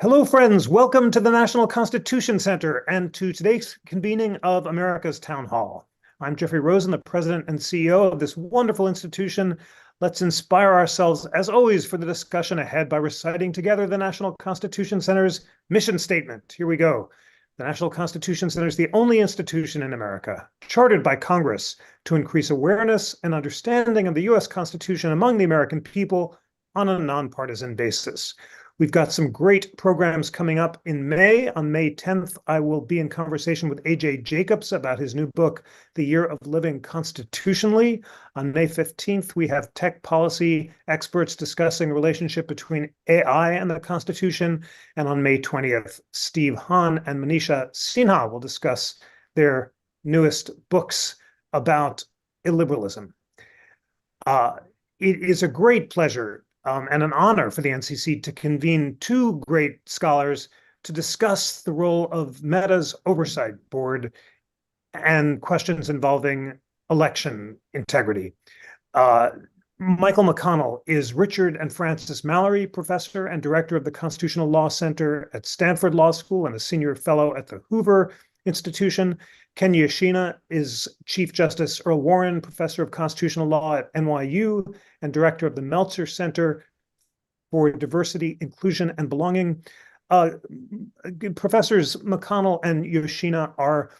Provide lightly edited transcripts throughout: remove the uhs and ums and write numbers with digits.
Hello, friends. Welcome to the National Constitution Center and to today's convening of America's Town Hall. I'm Jeffrey Rosen, the president and CEO of this wonderful institution. Let's inspire ourselves, as always, for the discussion ahead by reciting together the National Constitution Center's mission statement. Here we go. The National Constitution Center is the only institution in America chartered by Congress to increase awareness and understanding of the U.S. Constitution among the American people on a nonpartisan basis. We've got some great programs coming up in May. On May 10th, I will be in conversation with A.J. Jacobs about his new book, The Year of Living Constitutionally. On May 15th, we have tech policy experts discussing the relationship between AI and the Constitution. And on May 20th, Steve Hahn and Manisha Sinha will discuss their newest books about illiberalism. It is a great pleasure and an honor for the NCC to convene two great scholars to discuss the role of Meta's Oversight Board and questions involving election integrity. Michael McConnell is Richard and Frances Mallory Professor and Director of the Constitutional Law Center at Stanford Law School and a Senior Fellow at the Hoover Institution. Kenji Yoshino is Chief Justice Earl Warren Professor of Constitutional Law at NYU and Director of the Meltzer Center for Diversity, Inclusion, and Belonging. Professors McConnell and Yoshino are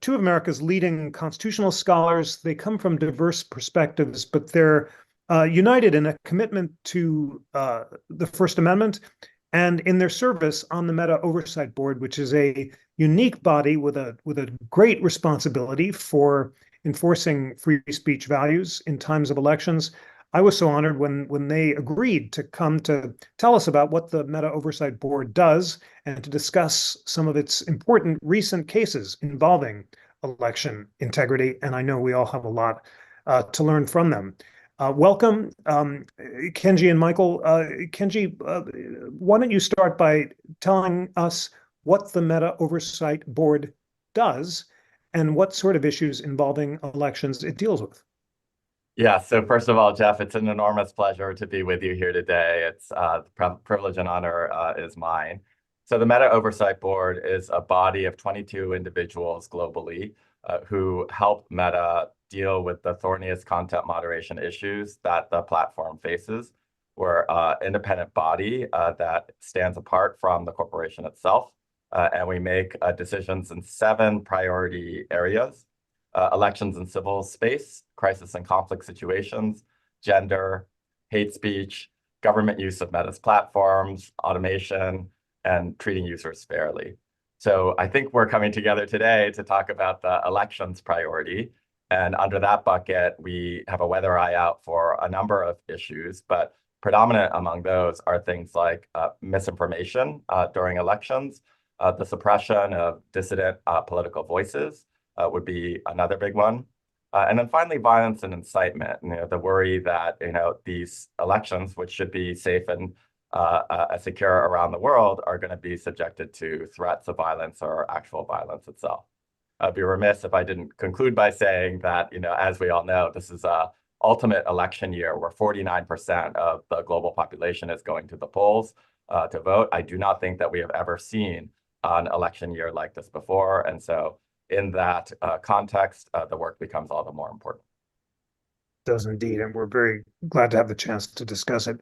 two of America's leading constitutional scholars. They come from diverse perspectives, but they're united in a commitment to the First Amendment and in their service on the Meta Oversight Board, which is a unique body with a great responsibility for enforcing free speech values in times of elections. I was so honored when they agreed to come to tell us about what the Meta Oversight Board does and to discuss some of its important recent cases involving election integrity. And I know we all have a lot to learn from them. Welcome, Kenji and Michael. Kenji, why don't you start by telling us what the Meta Oversight Board does and what sort of issues involving elections it deals with? Yeah, so first of all, Jeff, it's an enormous pleasure to be with you here today. It's the privilege and honor is mine. So the Meta Oversight Board is a body of 22 individuals globally who help Meta deal with the thorniest content moderation issues that the platform faces. We're an independent body that stands apart from the corporation itself, and we make decisions in 7 priority areas: elections and civil space, crisis and conflict situations, gender, hate speech, government use of Meta's platforms, automation, and treating users fairly. So I think we're coming together today to talk about the elections priority. And under that bucket, we have a weather eye out for a number of issues, but predominant among those are things like misinformation during elections, the suppression of dissident political voices would be another big one. And then finally, violence and incitement, the worry that, these elections, which should be safe and secure around the world, are going to be subjected to threats of violence or actual violence itself. I'd be remiss if I didn't conclude by saying that, as we all know, this is a ultimate election year where 49% of the global population is going to the polls to vote. I do not think that we have ever seen an election year like this before. And so in that context, the work becomes all the more important. It does indeed, and we're very glad to have the chance to discuss it.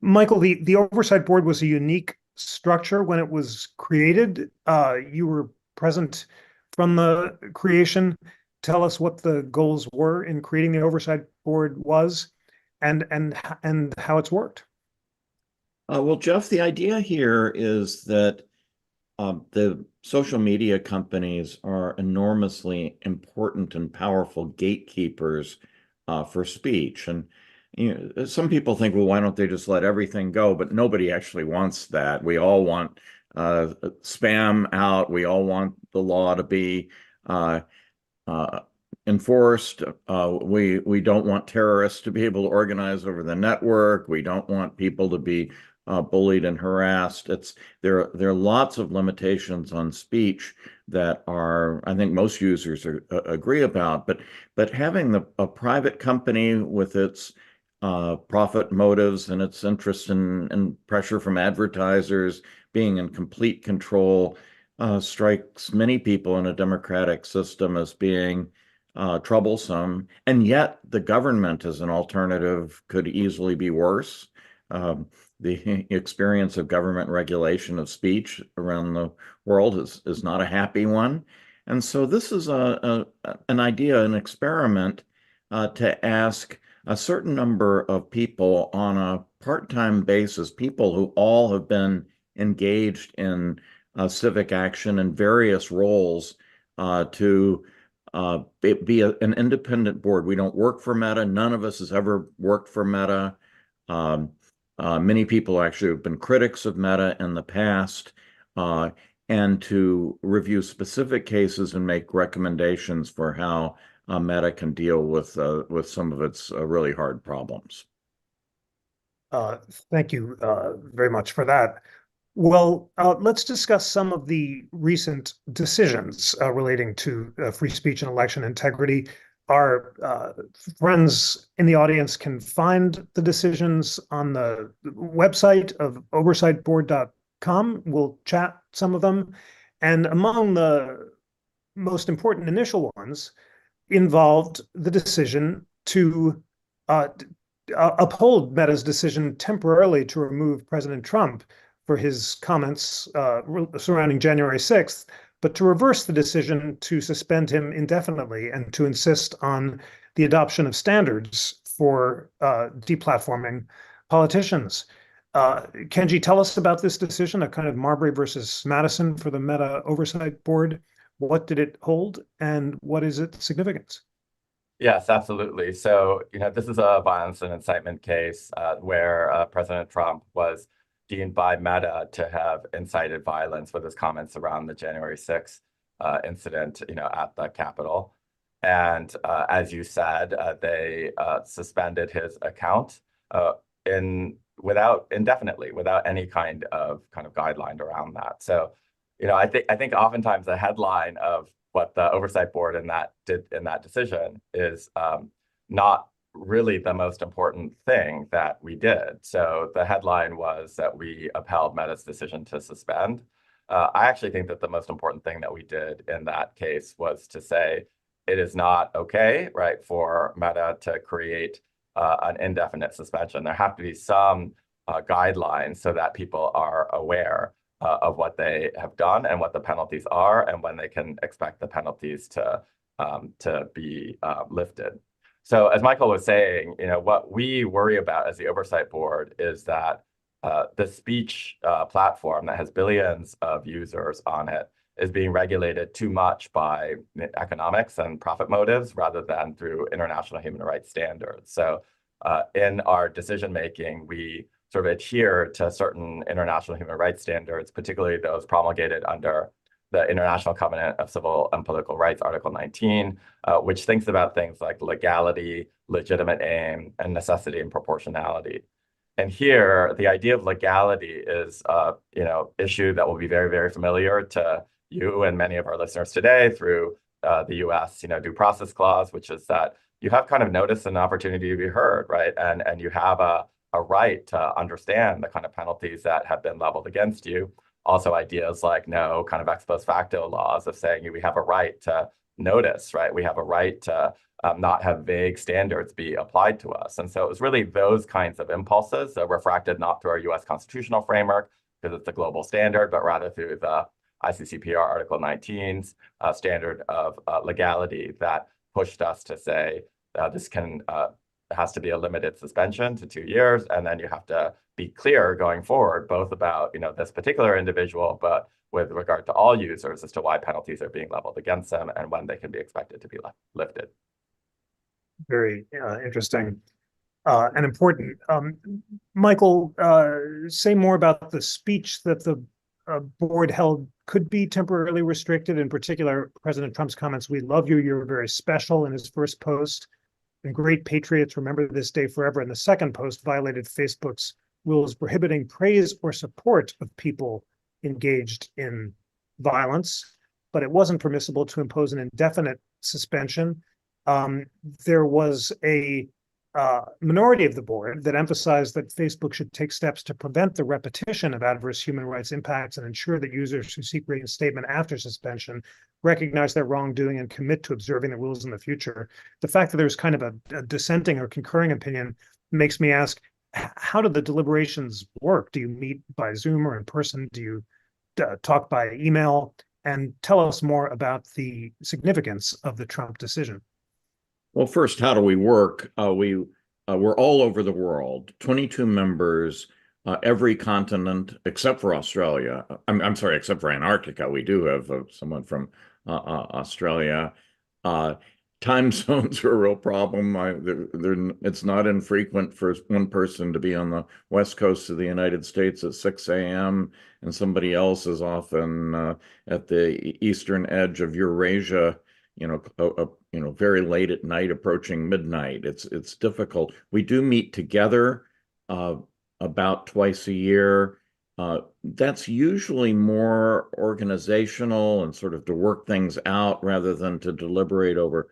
Michael, the Oversight Board was a unique structure when it was created. You were present from the creation. Tell us what the goals were in creating the Oversight Board was and how it's worked. Well, Jeff, the idea here is that the social media companies are enormously important and powerful gatekeepers for speech. And some people think, well, why don't they just let everything go? But nobody actually wants that. We all want spam out. We all want the law to be enforced. We don't want terrorists to be able to organize over the network. We don't want people to be bullied and harassed. There are lots of limitations on speech that I think most users agree about. But having a private company with its profit motives and its interest in pressure from advertisers, being in complete control, strikes many people in a democratic system as being troublesome. And yet the government as an alternative could easily be worse. The experience of government regulation of speech around the world is not a happy one. And so this is an idea, an experiment to ask a certain number of people on a part-time basis, people who all have been engaged in civic action in various roles, to be an independent board. We don't work for Meta. None of us has ever worked for Meta. Many people actually have been critics of Meta in the past, and to review specific cases and make recommendations for how Meta can deal with some of its really hard problems. Thank you very much for that. Well, let's discuss some of the recent decisions relating to free speech and election integrity. Our friends in the audience can find the decisions on the website of oversightboard.com. We'll chat some of them. And among the most important initial ones involved the decision to uphold Meta's decision temporarily to remove President Trump for his comments surrounding January 6th, but to reverse the decision to suspend him indefinitely and to insist on the adoption of standards for deplatforming politicians. Kenji, tell us about this decision, a kind of Marbury versus Madison for the Meta Oversight Board. What did it hold, and what is its significance? Yes, absolutely. So, this is a violence and incitement case where President Trump was deemed by Meta to have incited violence with his comments around the January 6th incident, at the Capitol. And as you said, they suspended his account indefinitely, without any kind of guideline around that. So, I think oftentimes the headline of what the Oversight Board did in that decision is not really the most important thing that we did. So the headline was that we upheld Meta's decision to suspend. I actually think that the most important thing that we did in that case was to say it is not okay, right, for Meta to create an indefinite suspension. There have to be some guidelines so that people are aware of what they have done and what the penalties are and when they can expect the penalties to be lifted. So as Michael was saying, what we worry about as the Oversight Board is that the speech platform that has billions of users on it is being regulated too much by economics and profit motives rather than through international human rights standards. So in our decision making, we sort of adhere to certain international human rights standards, particularly those promulgated under the International Covenant of Civil and Political Rights, Article 19, which thinks about things like legality, legitimate aim, and necessity and proportionality. And here, the idea of legality is issue that will be very, very familiar to you and many of our listeners today through the U.S. Due process clause, which is that you have kind of notice and opportunity to be heard, right? And you have a right to understand the kind of penalties that have been leveled against you. Also ideas like no kind of ex post facto laws of saying we have a right to notice, right? We have a right to not have vague standards be applied to us. And so it was really those kinds of impulses that refracted not through our US constitutional framework, because it's a global standard, but rather through the ICCPR Article 19's standard of legality that pushed us to say this has to be a limited suspension to 2 years, and then you have to be clear going forward, both about this particular individual, but with regard to all users as to why penalties are being leveled against them and when they can be expected to be lifted. Very interesting and important. Michael, say more about the speech that the board held could be temporarily restricted, in particular, President Trump's comments, "We love you, you're very special," in his first post, and "Great patriots remember this day forever," in the second post, violated Facebook's rules prohibiting praise or support of people engaged in violence, but it wasn't permissible to impose an indefinite suspension. There was a minority of the board that emphasized that Facebook should take steps to prevent the repetition of adverse human rights impacts and ensure that users who seek reinstatement after suspension recognize their wrongdoing and commit to observing the rules in the future. The fact that there's kind of a dissenting or concurring opinion makes me ask, how do the deliberations work? Do you meet by Zoom or in person? Do you talk by email? And tell us more about the significance of the Trump decision. Well, first, how do we work? We're all over the world, 22 members, every continent except for Australia. I'm sorry, except for Antarctica. We do have someone from Australia. Time zones are a real problem. It's not infrequent for one person to be on the west coast of the United States at 6 a.m. and somebody else is often at the eastern edge of Eurasia, very late at night, approaching midnight. It's difficult. We do meet together about twice a year. That's usually more organizational and sort of to work things out rather than to deliberate over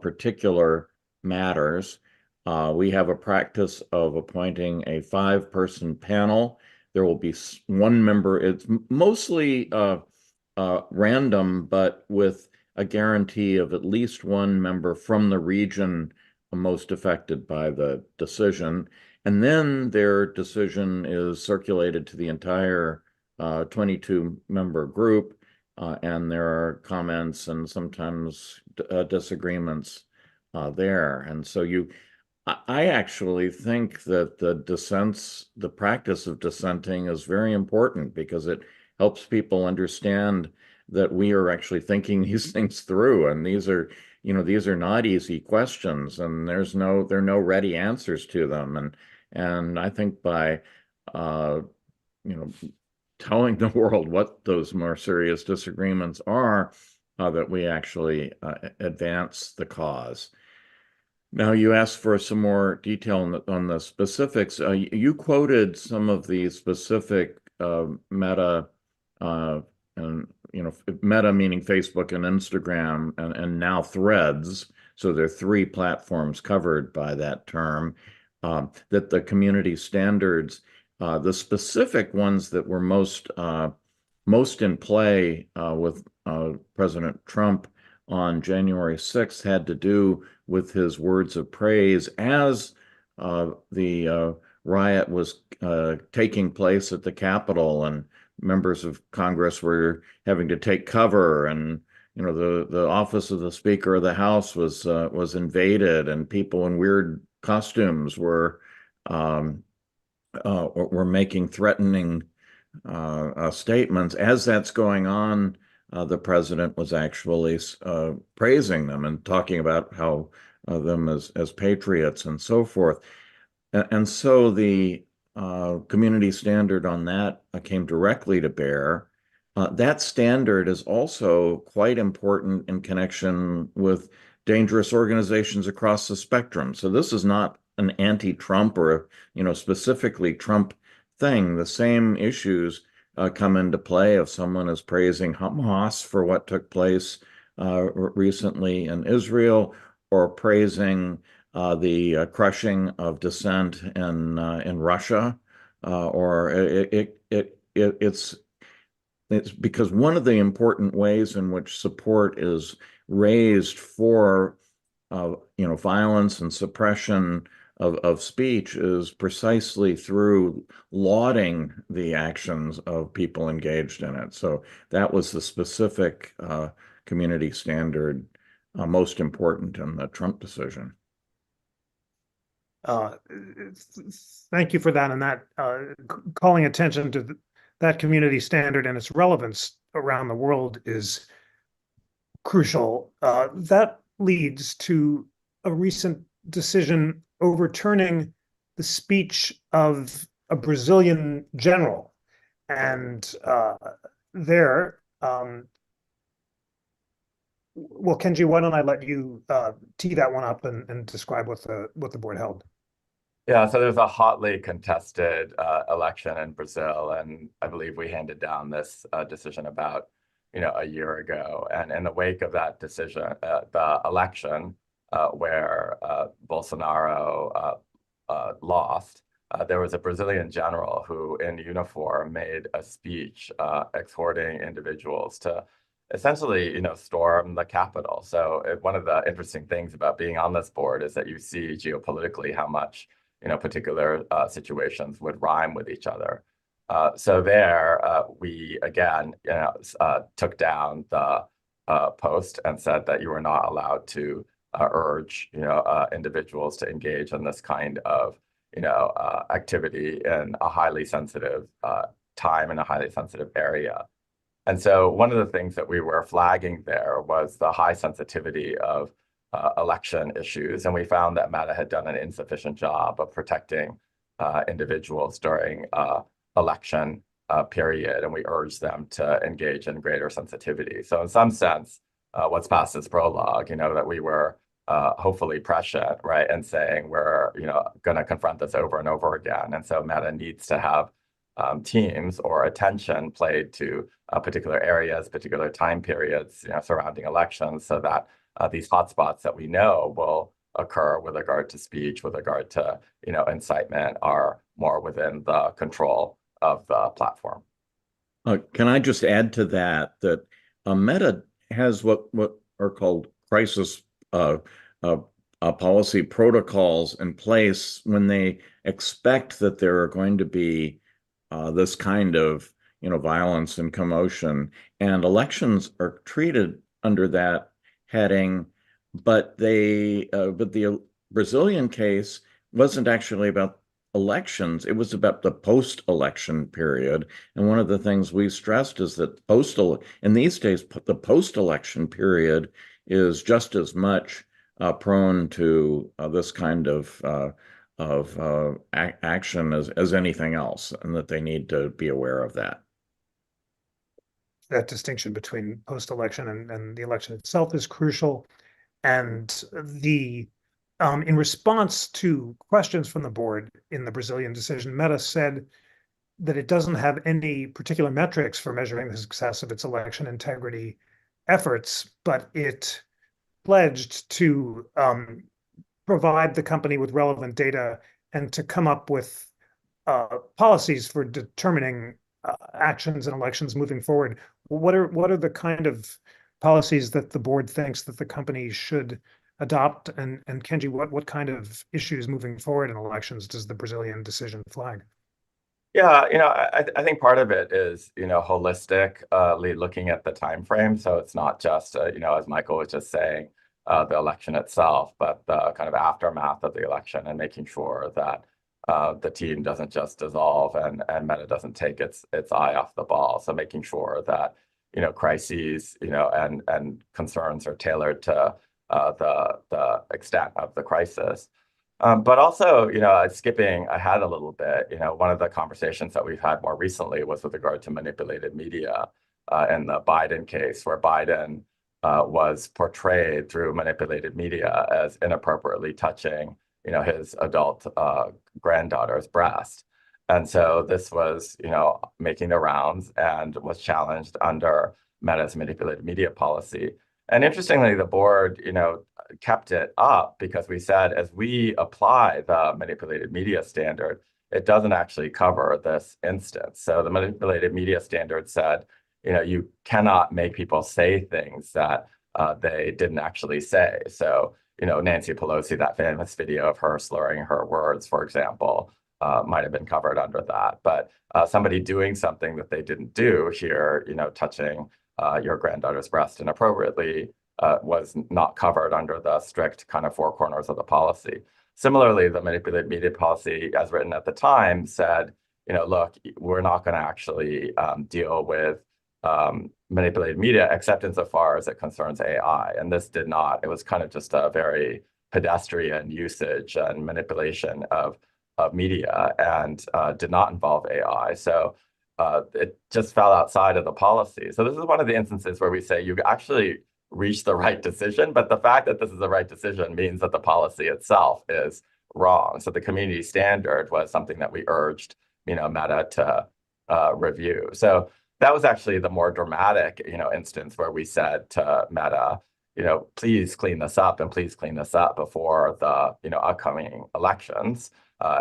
particular matters. We have a practice of appointing a 5-person panel. There will be one member. It's mostly random, but with a guarantee of at least one member from the region most affected by the decision. And then their decision is circulated to the entire 22-member group. And there are comments and sometimes disagreements there. And so I actually think that the practice of dissenting is very important because it helps people understand that we are actually thinking these things through. And these are not easy questions, and there are no ready answers to them. And I think by telling the world what those more serious disagreements are, that we actually advance the cause. Now, you asked for some more detail on the specifics. You quoted some of the specific Meta, and Meta meaning Facebook and Instagram, and now Threads. So there are 3 platforms covered by that term. That the community standards, the specific ones that were most in play with President Trump on January 6th had to do with his words of praise as the riot was taking place at the Capitol, and members of Congress were having to take cover, and the office of the Speaker of the House was invaded, and people in weird costumes were making threatening statements. As that's going on, the president was actually praising them and talking about how them as patriots and so forth. And so the community standard on that came directly to bear. That standard is also quite important in connection with dangerous organizations across the spectrum. So this is not an anti-Trump or specifically Trump thing. The same issues come into play if someone is praising Hamas for what took place recently in Israel, or praising the crushing of dissent in Russia, or it's because one of the important ways in which support is raised for violence and suppression of speech is precisely through lauding the actions of people engaged in it. So that was the specific community standard most important in the Trump decision. Thank you for that, and that calling attention to that community standard and its relevance around the world is crucial. That leads to a recent decision overturning the speech of a Brazilian general. And well, Kenji, why don't I let you tee that one up and describe what the board held? Yeah, so there's a hotly contested election in Brazil, and I believe we handed down this decision about a year ago. And in the wake of that decision, the election, where Bolsonaro lost, there was a Brazilian general who, in uniform, made a speech exhorting individuals to essentially, storm the Capitol. So one of the interesting things about being on this board is that you see geopolitically how much, particular situations would rhyme with each other. So there, we again, took down the post and said that you were not allowed to urge, individuals to engage in this kind of, activity in a highly sensitive time in a highly sensitive area. And so one of the things that we were flagging there was the high sensitivity of election issues. And we found that Meta had done an insufficient job of protecting individuals during election period. And we urged them to engage in greater sensitivity. So in some sense, what's past is prologue, that we were hopefully prescient, right? And saying we're, going to confront this over and over again. And so Meta needs to have teams or attention played to particular areas, particular time periods, surrounding elections, so that these hotspots that we know will occur with regard to speech, with regard to incitement, are more within the control of the platform. Can I just add to that Meta has what are called crisis policy protocols in place when they expect that there are going to be this kind of violence and commotion, and elections are treated under that heading. But the Brazilian case wasn't actually about elections; it was about the post-election period. And one of the things we stressed is that in these days, the post-election period is just as much prone to this kind of action as anything else, and that they need to be aware of that. That distinction between post-election and the election itself is crucial. And in response to questions from the board in the Brazilian decision, Meta said that it doesn't have any particular metrics for measuring the success of its election integrity efforts, but it pledged to provide the company with relevant data and to come up with policies for determining actions and elections moving forward. What are the kind of policies that the board thinks that the company should adopt? And Kenji, what kind of issues moving forward in elections does the Brazilian decision flag? Yeah, I think part of it is, holistically looking at the time frame. So it's not just, as Michael was just saying, the election itself, but the kind of aftermath of the election, and making sure that the team doesn't just dissolve and Meta doesn't take its eye off the ball. So making sure that crises and concerns are tailored to the extent of the crisis. But also, skipping ahead a little bit, one of the conversations that we've had more recently was with regard to manipulated media in the Biden case, where Biden was portrayed through manipulated media as inappropriately touching, his adult granddaughter's breast. And so this was, making the rounds and was challenged under Meta's manipulated media policy. And interestingly, the board, kept it up because we said, as we apply the manipulated media standard, it doesn't actually cover this instance. So the manipulated media standard said, you cannot make people say things that they didn't actually say. So, Nancy Pelosi, that famous video of her slurring her words, for example, might have been covered under that. But somebody doing something that they didn't do here, touching your granddaughter's breast inappropriately, was not covered under the strict kind of four corners of the policy. Similarly, the manipulated media policy, as written at the time, said, look, we're not going to actually deal with manipulated media except insofar as it concerns AI. And this did not. It was kind of just a very pedestrian usage and manipulation of media, and did not involve AI. So it just fell outside of the policy. So this is one of the instances where we say you actually reached the right decision, but the fact that this is the right decision means that the policy itself is wrong. So the community standard was something that we urged, Meta to review. So that was actually the more dramatic, instance where we said to Meta, please clean this up and please clean this up before the, upcoming elections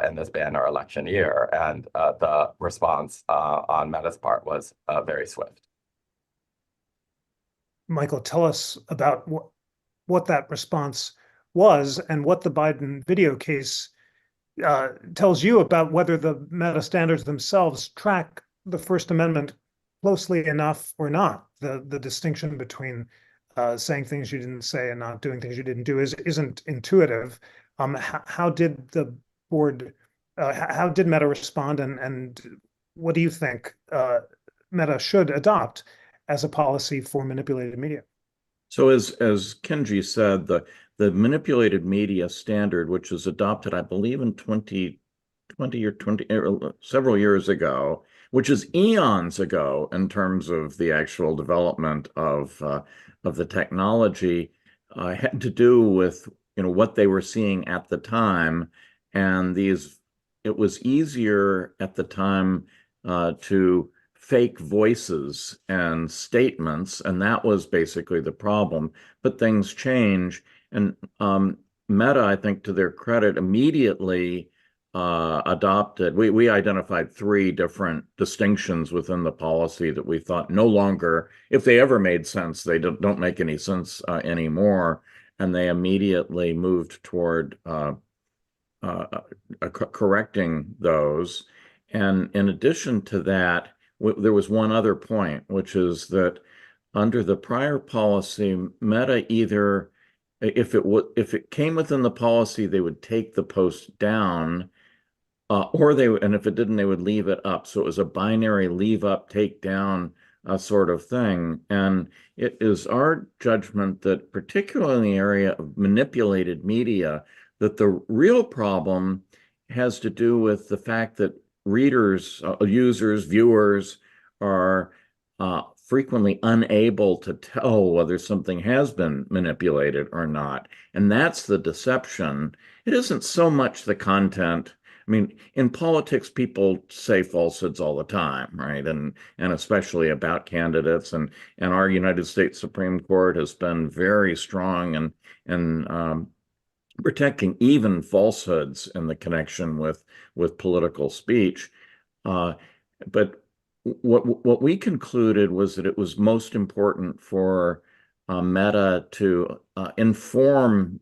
in this banner election year. And the response on Meta's part was very swift. Michael, tell us about what that response was and what the Biden video case tells you about whether the Meta standards themselves track the First Amendment closely enough or not. The distinction between saying things you didn't say and not doing things you didn't do isn't intuitive. How did the board, how did Meta respond, and what do you think Meta should adopt as a policy for manipulated media? So as Kenji said, the manipulated media standard, which was adopted, I believe, in 2020 or 20 several years ago, which is eons ago in terms of the actual development of the technology, had to do with what they were seeing at the time, and it was easier at the time to fake voices and statements, and that was basically the problem. But things change, and Meta, I think, to their credit, immediately adopted. We identified 3 different distinctions within the policy that we thought no longer, if they ever made sense, they don't make any sense anymore, and they immediately moved toward correcting those. And in addition to that, there was one other point, which is that under the prior policy, Meta either, if it came within the policy, they would take the post down, and if it didn't, they would leave it up. So it was a binary leave up, take down sort of thing. And it is our judgment that, particularly in the area of manipulated media, that the real problem has to do with the fact that readers, users, viewers are frequently unable to tell whether something has been manipulated or not. And that's the deception. It isn't so much the content. I mean, in politics, people say falsehoods all the time, right? And especially about candidates. And our United States Supreme Court has been very strong in protecting even falsehoods in the connection with political speech. But what we concluded was that it was most important for Meta to inform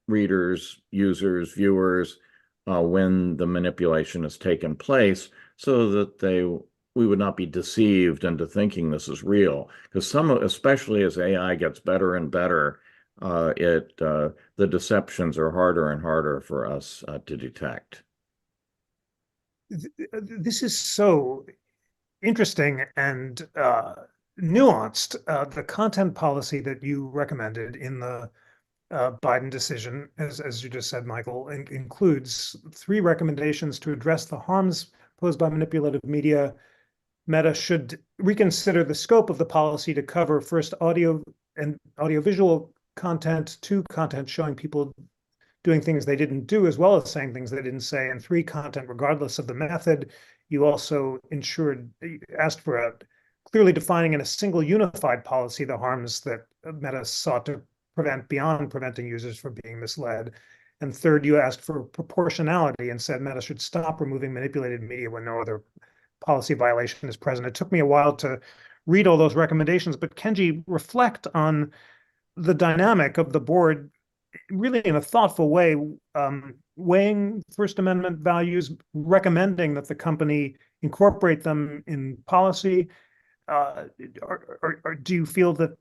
readers, users, viewers when the manipulation has taken place, so that we would not be deceived into thinking this is real. Because especially as AI gets better and better, the deceptions are harder and harder for us to detect. This is so interesting and nuanced. The content policy that you recommended in the Biden decision, as you just said, Michael, includes 3 recommendations to address the harms posed by manipulative media. Meta should reconsider the scope of the policy to cover, first, audio and audiovisual content, 2, content showing people doing things they didn't do, as well as saying things they didn't say, and 3, content regardless of the method. You also asked for clearly defining in a single unified policy the harms that Meta sought to prevent beyond preventing users from being misled. And 3rd, you asked for proportionality and said Meta should stop removing manipulated media when no other policy violation is present. It took me a while to read all those recommendations, but Kenji, reflect on the dynamic of the board really in a thoughtful way, weighing First Amendment values, recommending that the company incorporate them in policy. Or do you feel that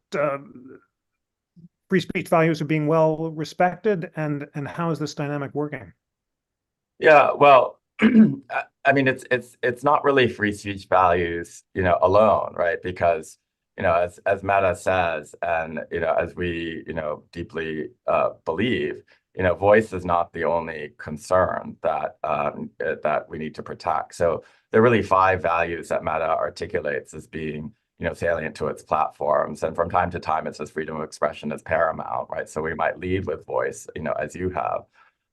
free speech values are being well respected, and how is this dynamic working? Yeah, well, I mean, it's not really free speech values, alone, right? Because, as Meta says, and, as we, deeply believe, voice is not the only concern that we need to protect. So there are really 5 values that Meta articulates as being, salient to its platforms. And from time to time, it says freedom of expression is paramount, right? So we might lead with voice, as you have.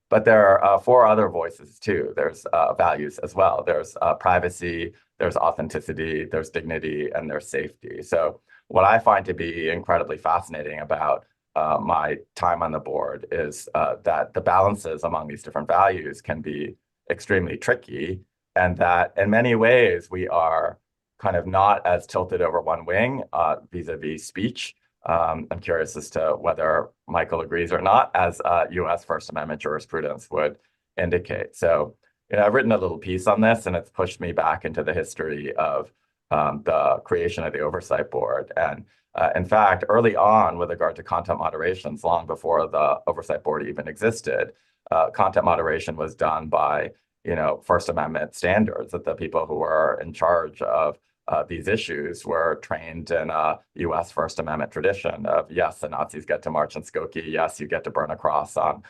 But there are 4 other voices too. There's values as well. There's privacy, there's authenticity, there's dignity, and there's safety. So what I find to be incredibly fascinating about my time on the board is that the balances among these different values can be extremely tricky, and that in many ways we are kind of not as tilted over one wing vis-a-vis speech. I'm curious as to whether Michael agrees or not, as U.S. First Amendment jurisprudence would indicate. So, I've written a little piece on this, and it's pushed me back into the history of the creation of the Oversight Board. And in fact, early on, with regard to content moderations, long before the Oversight Board even existed, content moderation was done by, First Amendment standards, that the people who were in charge of these issues were trained in a U.S. First Amendment tradition of, yes, the Nazis get to march in Skokie, yes, you get to burn a cross on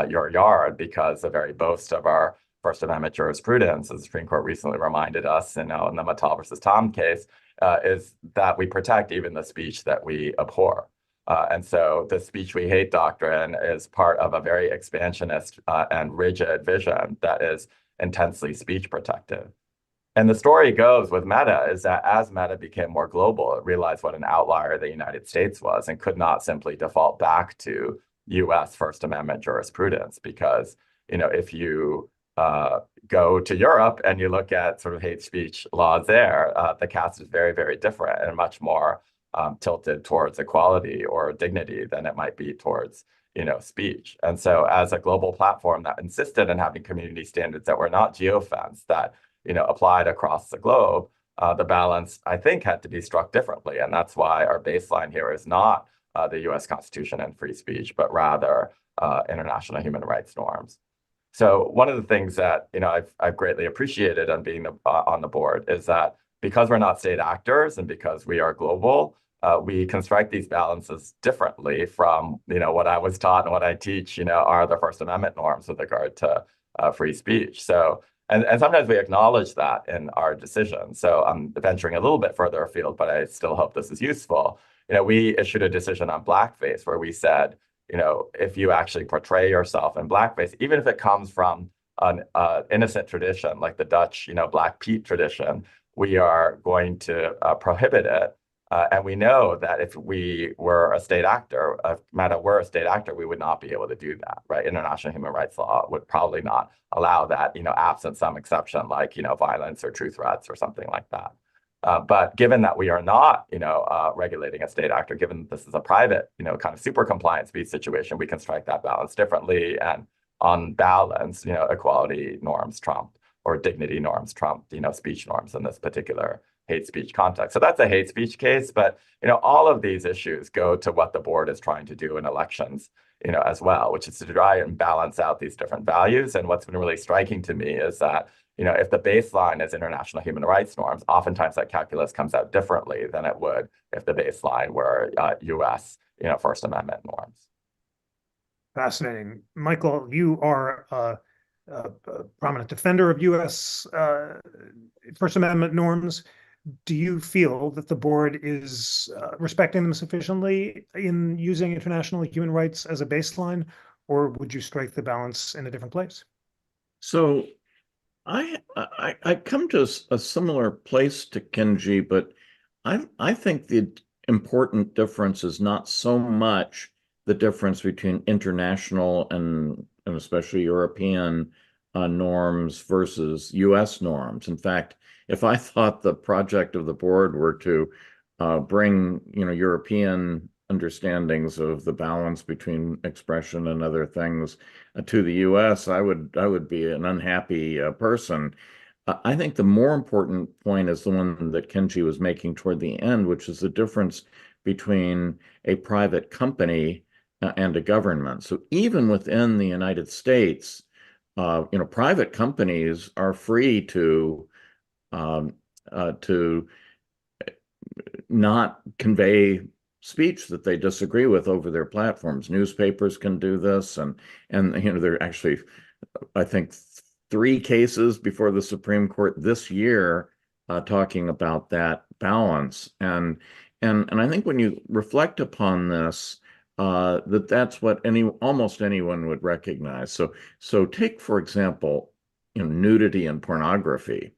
your yard, because the very boast of our First Amendment jurisprudence, as the Supreme Court recently reminded us, in the Mattel versus Tom case, is that we protect even the speech that we abhor. And so the speech we hate doctrine is part of a very expansionist and rigid vision that is intensely speech protective. And the story goes with Meta is that as Meta became more global, it realized what an outlier the United States was and could not simply default back to U.S. First Amendment jurisprudence, because, if you go to Europe and you look at sort of hate speech laws there, the cast is very, very different and much more tilted towards equality or dignity than it might be towards, speech. And so as a global platform that insisted on having community standards that were not geofenced, that, applied across the globe, the balance, I think, had to be struck differently. And that's why our baseline here is not the U.S. Constitution and free speech, but rather international human rights norms. So one of the things that I've greatly appreciated on being on the board is that because we're not state actors and because we are global, we can strike these balances differently from what I was taught and what I teach. Are the First Amendment norms with regard to free speech. So and sometimes we acknowledge that in our decisions. So I'm venturing a little bit further afield, but I still hope this is useful. We issued a decision on blackface where we said, if you actually portray yourself in blackface, even if it comes from an innocent tradition like the Dutch, Black Pete tradition, we are going to prohibit it. And we know that if we were a state actor, if Meta were a state actor, we would not be able to do that, right? International human rights law would probably not allow that, absent some exception like, violence or true threats or something like that. But given that we are not, regulating a state actor, given that this is a private, kind of super compliant speech situation, we can strike that balance differently. And on balance, equality norms trumped, or dignity norms trumped, speech norms in this particular hate speech context. So that's a hate speech case. But, all of these issues go to what the board is trying to do in elections, as well, which is to try and balance out these different values. And what's been really striking to me is that if the baseline is international human rights norms, oftentimes that calculus comes out differently than it would if the baseline were U.S. First Amendment norms. Fascinating. Michael, you are a prominent defender of U.S. First Amendment norms. Do you feel that the board is respecting them sufficiently in using international human rights as a baseline, or would you strike the balance in a different place? So I come to a similar place to Kenji, but I think the important difference is not so much the difference between international and especially European norms versus U.S. norms. In fact, if I thought the project of the board were to bring European understandings of the balance between expression and other things to the U.S., I would be an unhappy person. I think the more important point is the one that Kenji was making toward the end, which is the difference between a private company and a government. So even within the United States, private companies are free to not convey speech that they disagree with over their platforms. Newspapers can do this, and there are actually, I think, 3 cases before the Supreme Court this year talking about that balance. And I think when you reflect upon this, that's what almost anyone would recognize. So take, for example, nudity and pornography.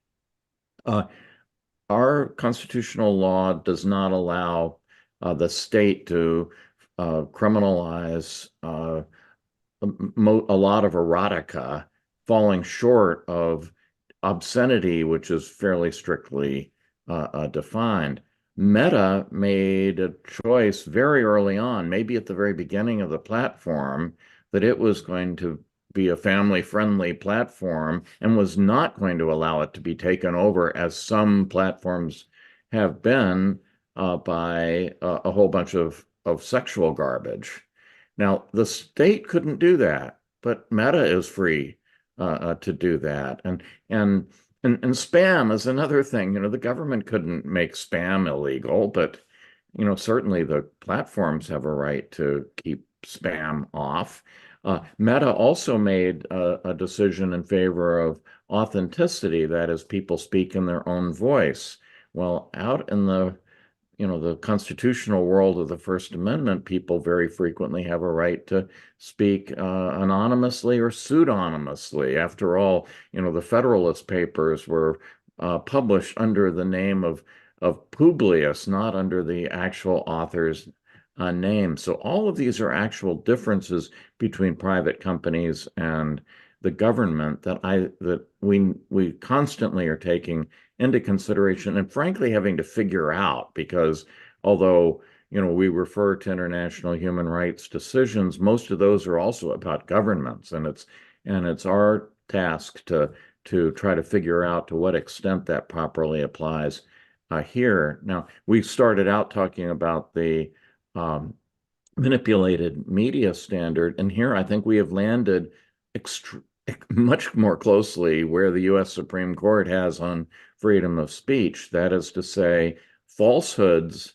Our constitutional law does not allow the state to criminalize a lot of erotica, falling short of obscenity, which is fairly strictly defined. Meta made a choice very early on, maybe at the very beginning of the platform, that it was going to be a family-friendly platform and was not going to allow it to be taken over, as some platforms have been, by a whole bunch of sexual garbage. Now, the state couldn't do that, but Meta is free to do that. And spam is another thing. The government couldn't make spam illegal, but certainly the platforms have a right to keep spam off. Meta also made a decision in favor of authenticity, that is, people speak in their own voice. Well, out in the constitutional world of the First Amendment, people very frequently have a right to speak anonymously or pseudonymously. After all, the Federalist Papers were published under the name of Publius, not under the actual author's name. So all of these are actual differences between private companies and the government that we constantly are taking into consideration, and frankly having to figure out, because although we refer to international human rights decisions, most of those are also about governments, and it's our task to try to figure out to what extent that properly applies here. Now, we started out talking about the manipulated media standard, and here I think we have landed much more closely where the U.S. Supreme Court has on freedom of speech. That is to say, falsehoods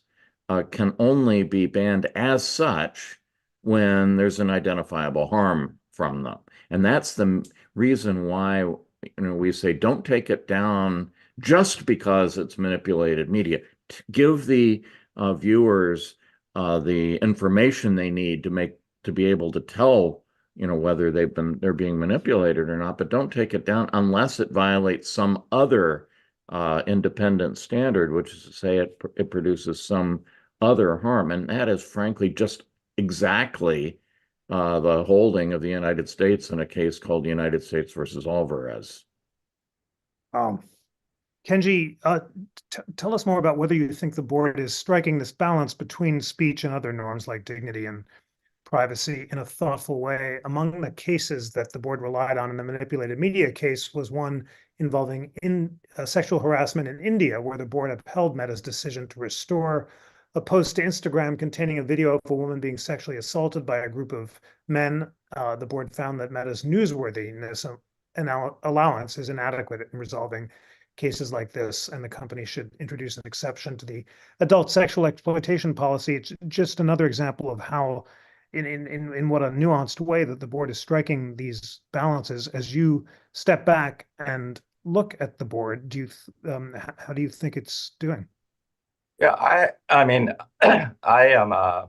can only be banned as such when there's an identifiable harm from them. And that's the reason why we say don't take it down just because it's manipulated media. Give the viewers the information they need to be able to tell whether they're being manipulated or not, but don't take it down unless it violates some other independent standard, which is to say it produces some other harm. And that is frankly just exactly the holding of the United States in a case called United States versus Alvarez. Kenji, tell us more about whether you think the board is striking this balance between speech and other norms like dignity and privacy in a thoughtful way. Among the cases that the board relied on in the manipulated media case was one involving sexual harassment in India, where the board upheld Meta's decision to restore a post to Instagram containing a video of a woman being sexually assaulted by a group of men. The board found that Meta's newsworthiness allowance is inadequate in resolving cases like this, and the company should introduce an exception to the adult sexual exploitation policy. It's just another example of how in what a nuanced way that the board is striking these balances. As you step back and look at the board, how do you think it's doing? Yeah, I mean, I am a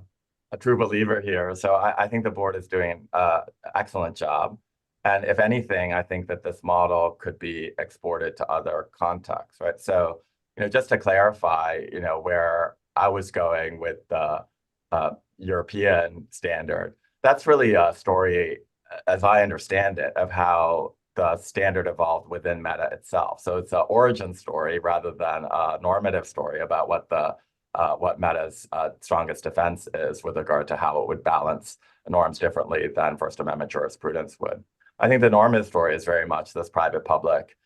true believer here. So I think the board is doing an excellent job. And if anything, I think that this model could be exported to other contexts, right? So, just to clarify, where I was going with the European standard, that's really a story, as I understand it, of how the standard evolved within Meta itself. So it's an origin story rather than a normative story about what Meta's strongest defense is with regard to how it would balance norms differently than First Amendment jurisprudence would. I think the normative story is very much this private-public,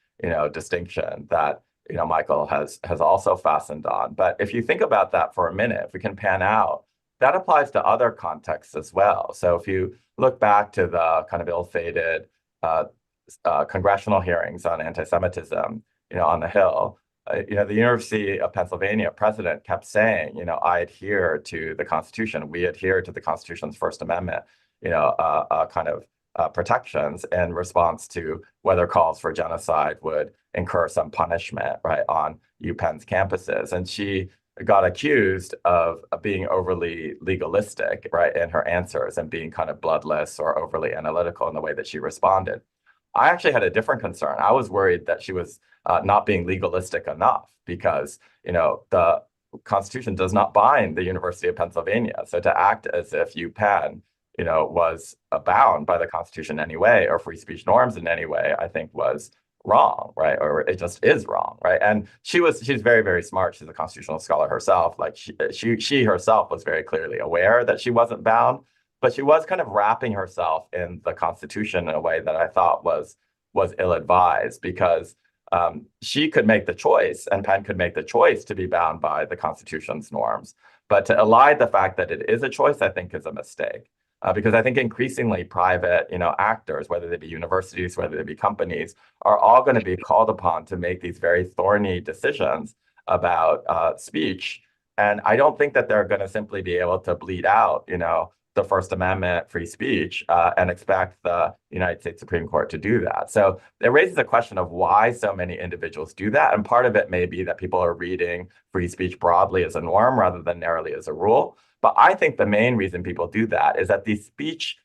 distinction that Michael has also fastened on. But if you think about that for a minute, if we can pan out, that applies to other contexts as well. So if you look back to the kind of ill-fated congressional hearings on anti-Semitism, on the Hill, the University of Pennsylvania president kept saying, I adhere to the Constitution. We adhere to the Constitution's First Amendment, kind of protections in response to whether calls for genocide would incur some punishment, right, on UPenn's campuses. And she got accused of being overly legalistic, right, in her answers and being kind of bloodless or overly analytical in the way that she responded. I actually had a different concern. I was worried that she was not being legalistic enough because, the Constitution does not bind the University of Pennsylvania. So to act as if UPenn, was bound by the Constitution in any way or free speech norms in any way, I think was wrong, right? Or it just is wrong, right? And she's very, very smart. She's a constitutional scholar herself. Like she herself was very clearly aware that she wasn't bound, but she was kind of wrapping herself in the Constitution in a way that I thought was ill-advised, because she could make the choice, and Penn could make the choice to be bound by the Constitution's norms. But to elide the fact that it is a choice, I think, is a mistake. Because I think increasingly private, actors, whether they be universities, whether they be companies, are all going to be called upon to make these very thorny decisions about speech. And I don't think that they're going to simply be able to bleed out, the First Amendment, free speech, and expect the United States Supreme Court to do that. So it raises a question of why so many individuals do that. And part of it may be that people are reading free speech broadly as a norm rather than narrowly as a rule. But I think the main reason people do that is that these speech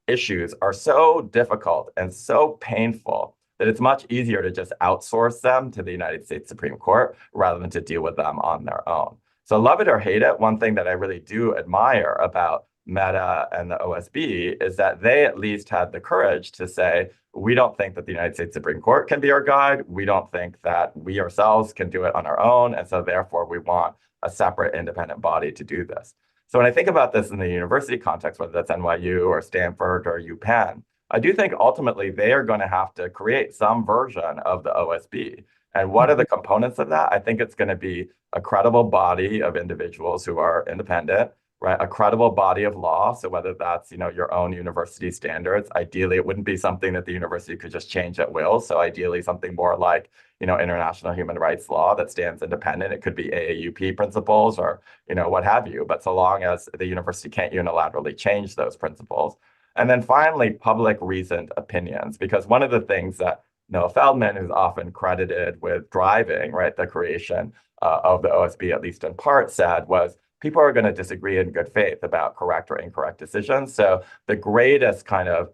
issues are so difficult and so painful that it's much easier to just outsource them to the United States Supreme Court rather than to deal with them on their own. So love it or hate it, one thing that I really do admire about Meta and the OSB is that they at least had the courage to say, we don't think that the United States Supreme Court can be our guide. We don't think that we ourselves can do it on our own. And so therefore we want a separate independent body to do this. So when I think about this in the university context, whether that's NYU or Stanford or UPenn, I do think ultimately they are going to have to create some version of the OSB. And what are the components of that? I think it's going to be a credible body of individuals who are independent, right? A credible body of law. So whether that's, your own university standards, ideally, it wouldn't be something that the university could just change at will. So ideally something more like, international human rights law that stands independent. It could be AAUP principles or, what have you. But so long as the university can't unilaterally change those principles. And then finally, public reasoned opinions, because one of the things that Noah Feldman, who's often credited with driving, right, the creation of the OSB, at least in part, said was, people are going to disagree in good faith about correct or incorrect decisions. So the greatest kind of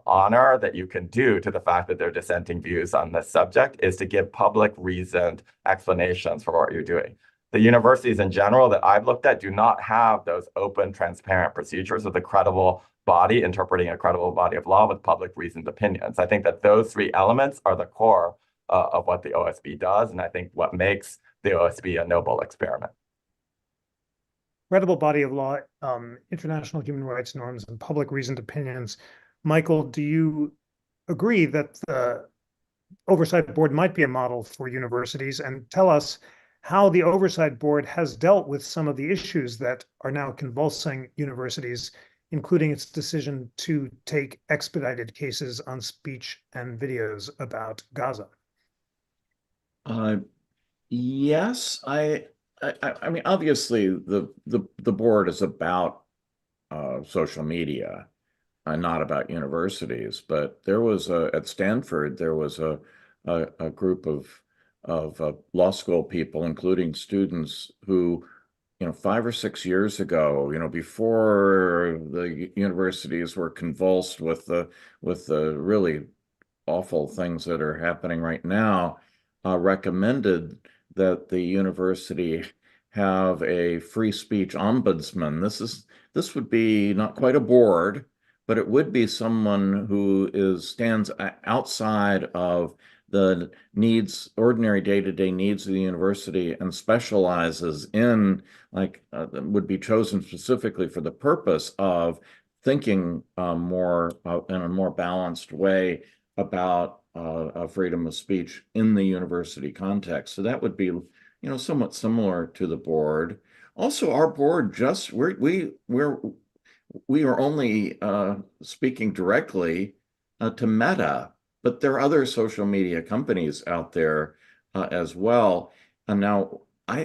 honor that you can do to the fact that there are dissenting views on this subject is to give public reasoned explanations for what you're doing. The universities in general that I've looked at do not have those open, transparent procedures with a credible body interpreting a credible body of law with public reasoned opinions. I think that those three elements are the core of what the OSB does, and I think what makes the OSB a noble experiment. Credible body of law, international human rights norms, and public reasoned opinions. Michael, do you agree that the Oversight Board might be a model for universities? And tell us how the Oversight Board has dealt with some of the issues that are now convulsing universities, including its decision to take expedited cases on speech and videos about Gaza. Yes, I mean, obviously, the board is about social media, not about universities. But there was at Stanford, there was a group of law school people, including students, who, 5 or 6 years ago, before the universities were convulsed with the really awful things that are happening right now, recommended that the university have a free speech ombudsman. This would be not quite a board, but it would be someone who stands outside of the ordinary day-to-day needs of the university, and specializes in, would be chosen specifically for the purpose of thinking more in a more balanced way about freedom of speech in the university context. So that would be, somewhat similar to the board. Also, our board we are only speaking directly to Meta, but there are other social media companies out there as well. And now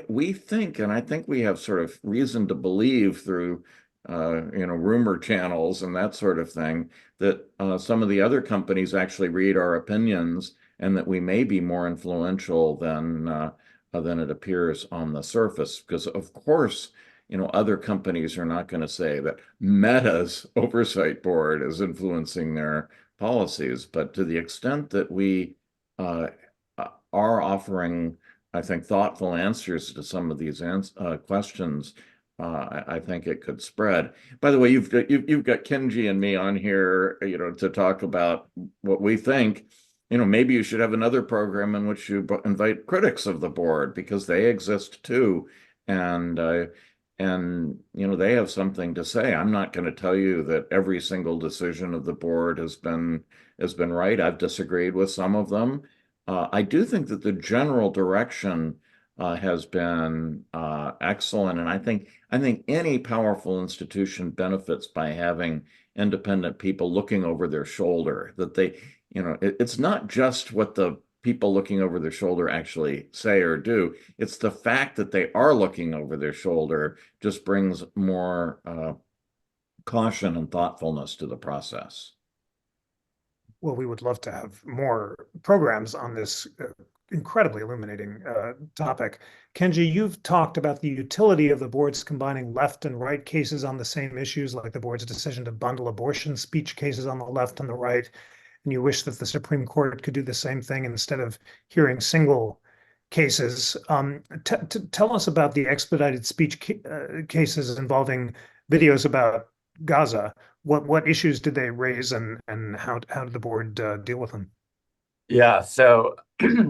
we think, and I think we have sort of reason to believe through rumor channels and that sort of thing, that some of the other companies actually read our opinions, and that we may be more influential than it appears on the surface. Because of course, other companies are not going to say that Meta's oversight board is influencing their policies. But to the extent that we are offering I think, thoughtful answers to some of these questions, I think it could spread. By the way, you've got Kenji and me on here, to talk about what we think. Maybe you should have another program in which you invite critics of the board, because they exist too, and they have something to say. I'm not going to tell you that every single decision of the board has been right. I've disagreed with some of them. I do think that the general direction has been excellent, and I think any powerful institution benefits by having independent people looking over their shoulder. That it's not just what the people looking over their shoulder actually say or do. It's the fact that they are looking over their shoulder just brings more caution and thoughtfulness to the process. Well, we would love to have more programs on this incredibly illuminating topic. Kenji, you've talked about the utility of the boards combining left and right cases on the same issues, like the board's decision to bundle abortion speech cases on the left and the right. And you wish that the Supreme Court could do the same thing instead of hearing single cases. Tell us about the expedited speech cases involving videos about Gaza. What issues did they raise, and how did the board deal with them? Yeah, so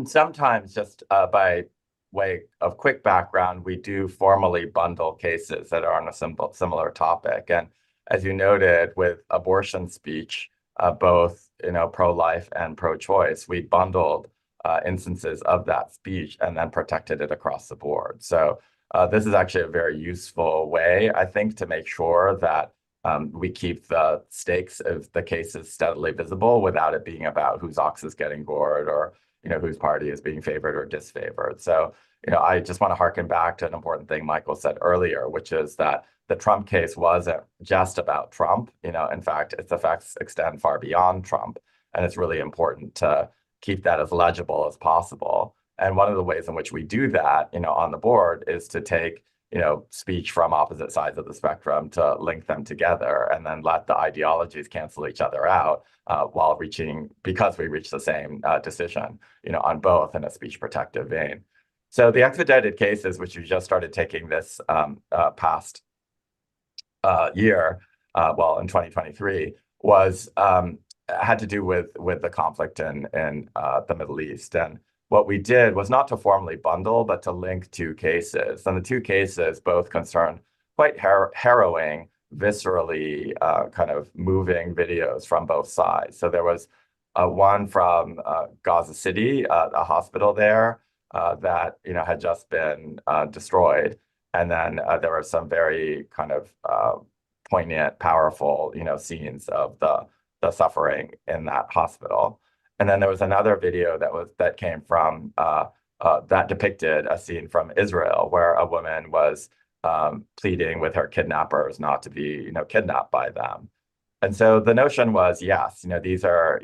sometimes, just by way of quick background, we do formally bundle cases that are on a similar topic. And as you noted, with abortion speech, both pro-life and pro-choice, we bundled instances of that speech and then protected it across the board. So this is actually a very useful way, I think, to make sure that we keep the stakes of the cases steadily visible without it being about whose ox is getting gored, or whose party is being favored or disfavored. So I just want to harken back to an important thing Michael said earlier, which is that the Trump case wasn't just about Trump. In fact, its effects extend far beyond Trump, and it's really important to keep that as legible as possible. And one of the ways in which we do that, on the board, is to take speech from opposite sides of the spectrum, to link them together and then let the ideologies cancel each other out because we reach the same decision, on both in a speech protective vein. So the expedited cases, which we just started taking this past year, in 2023, had to do with the conflict in the Middle East. And what we did was not to formally bundle, but to link two cases. And the two cases both concerned quite harrowing, viscerally kind of moving videos from both sides. So there was one from Gaza City, a hospital there that had just been destroyed. And then there were some very kind of poignant, powerful scenes of the suffering in that hospital. And then there was another video that came from that depicted a scene from Israel, where a woman was pleading with her kidnappers not to be kidnapped by them. And so the notion was, yes,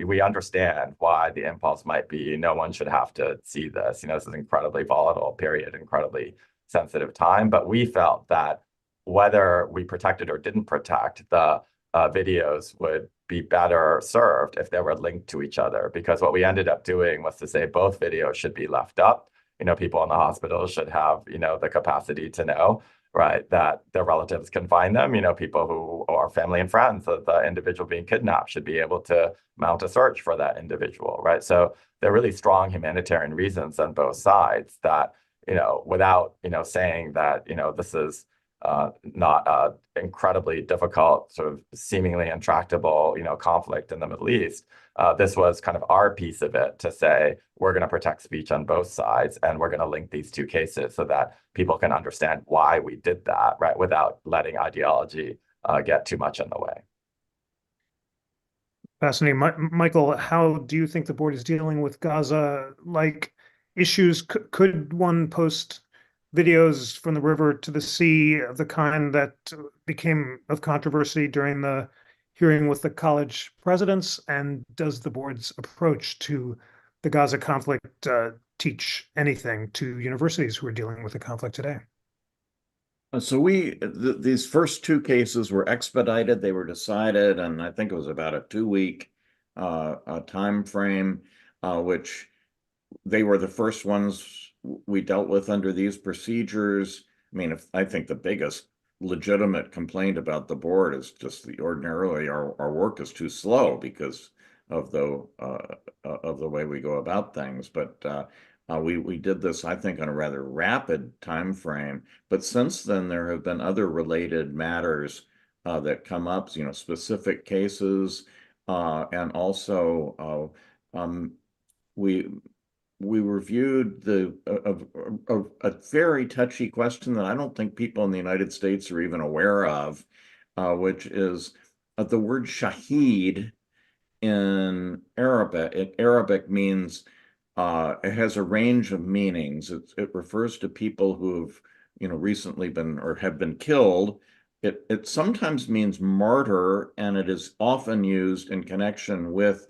we understand why the impulse might be no one should have to see this. This is an incredibly volatile period, incredibly sensitive time. But we felt that whether we protected or didn't protect, the videos would be better served if they were linked to each other, because what we ended up doing was to say both videos should be left up. People in the hospital should have the capacity to know, right, that their relatives can find them. People who are family and friends of the individual being kidnapped should be able to mount a search for that individual, right? So there are really strong humanitarian reasons on both sides that without saying that this is not an incredibly difficult, sort of seemingly intractable, conflict in the Middle East. This was kind of our piece of it, to say we're going to protect speech on both sides, and we're going to link these two cases so that people can understand why we did that, right, without letting ideology get too much in the way. Fascinating. Michael, how do you think the board is dealing with Gaza-like issues? Could one post videos from the river to the sea of the kind that became of controversy during the hearing with the college presidents? And does the board's approach to the Gaza conflict teach anything to universities who are dealing with the conflict today? So these first two cases were expedited. They were decided, and I think it was about a 2-week time frame, which they were the first ones we dealt with under these procedures. I mean, I think the biggest legitimate complaint about the board is just ordinarily our work is too slow because of the way we go about things. But we did this, I think, on a rather rapid time frame. But since then, there have been other related matters that come up, specific cases, and also we reviewed a very touchy question that I don't think people in the United States are even aware of, which is the word shaheed in Arabic. Arabic means it has a range of meanings. It refers to people who have recently been or have been killed. It sometimes means martyr, and it is often used in connection with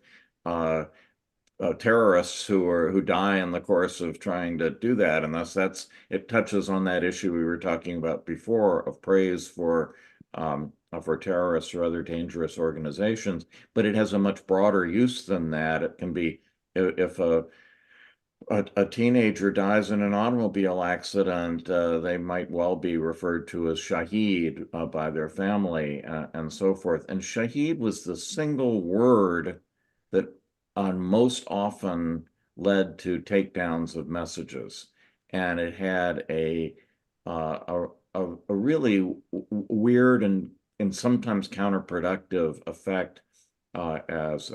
terrorists who die in the course of trying to do that, and thus it touches on that issue we were talking about before of praise for terrorists or other dangerous organizations. But it has a much broader use than that. It can be if a teenager dies in an automobile accident, they might well be referred to as shaheed by their family and so forth. And shaheed was the single word that most often led to takedowns of messages, and it had a really weird and sometimes counterproductive effect as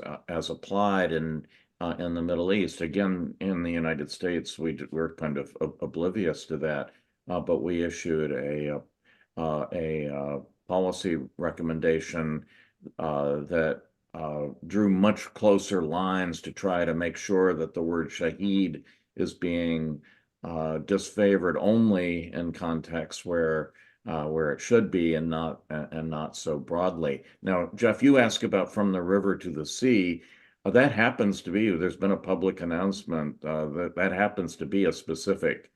applied in the Middle East. Again, in the United States, we're kind of oblivious to that, but we issued a policy recommendation that drew much closer lines to try to make sure that the word shaheed is being disfavored only in contexts where it should be, and not so broadly. Now, Jeff, you ask about from the river to the sea. That happens to be, there's been a public announcement that happens to be a specific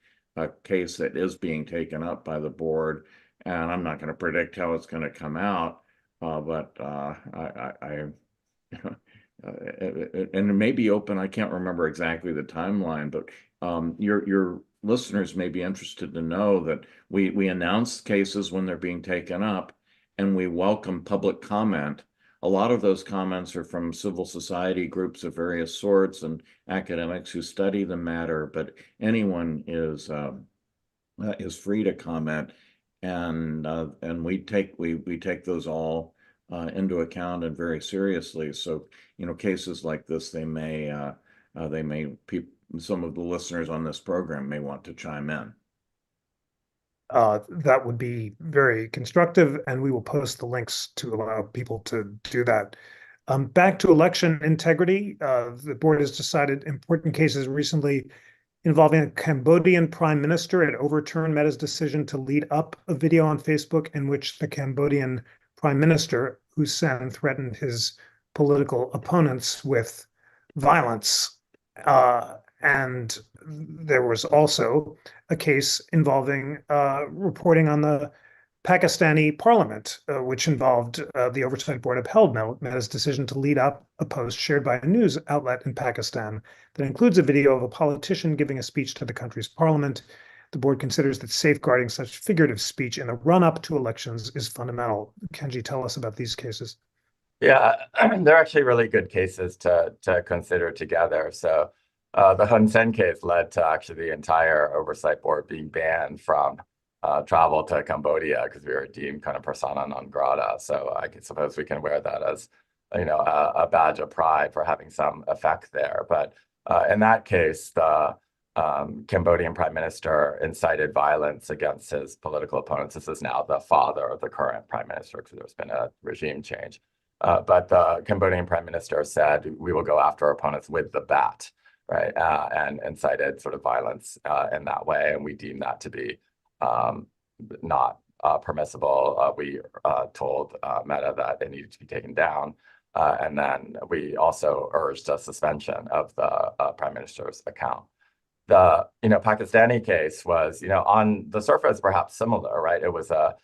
case that is being taken up by the board, and I'm not going to predict how it's going to come out, but and it may be open. I can't remember exactly the timeline, but your listeners may be interested to know that we announce cases when they're being taken up, and we welcome public comment. A lot of those comments are from civil society groups of various sorts and academics who study the matter, but anyone is free to comment, and we take those all into account and very seriously. So, cases like this, some of the listeners on this program may want to chime in. That would be very constructive, and we will post the links to allow people to do that. Back to election integrity, the board has decided important cases recently involving a Cambodian prime minister. It overturned Meta's decision to lead up a video on Facebook in which the Cambodian prime minister, Hun Sen, threatened his political opponents with violence. And there was also a case involving reporting on the Pakistani parliament, which involved the Oversight Board upheld Meta's decision to lead up a post shared by a news outlet in Pakistan that includes a video of a politician giving a speech to the country's parliament. The board considers that safeguarding such figurative speech in the run-up to elections is fundamental. Kenji, tell us about these cases. Yeah, they're actually really good cases to consider together. So the Hun Sen case led to actually the entire Oversight Board being banned from travel to Cambodia because we were deemed kind of persona non grata. So I suppose we can wear that as a badge of pride for having some effect there. But in that case, the Cambodian prime minister incited violence against his political opponents. This is now the father of the current prime minister because there's been a regime change. But the Cambodian prime minister said, we will go after our opponents with the bat, right? And incited sort of violence in that way. And we deem that to be not permissible. We told Meta that it needed to be taken down. And then we also urged a suspension of the prime minister's account. The Pakistani case was on the surface perhaps similar, right? It was a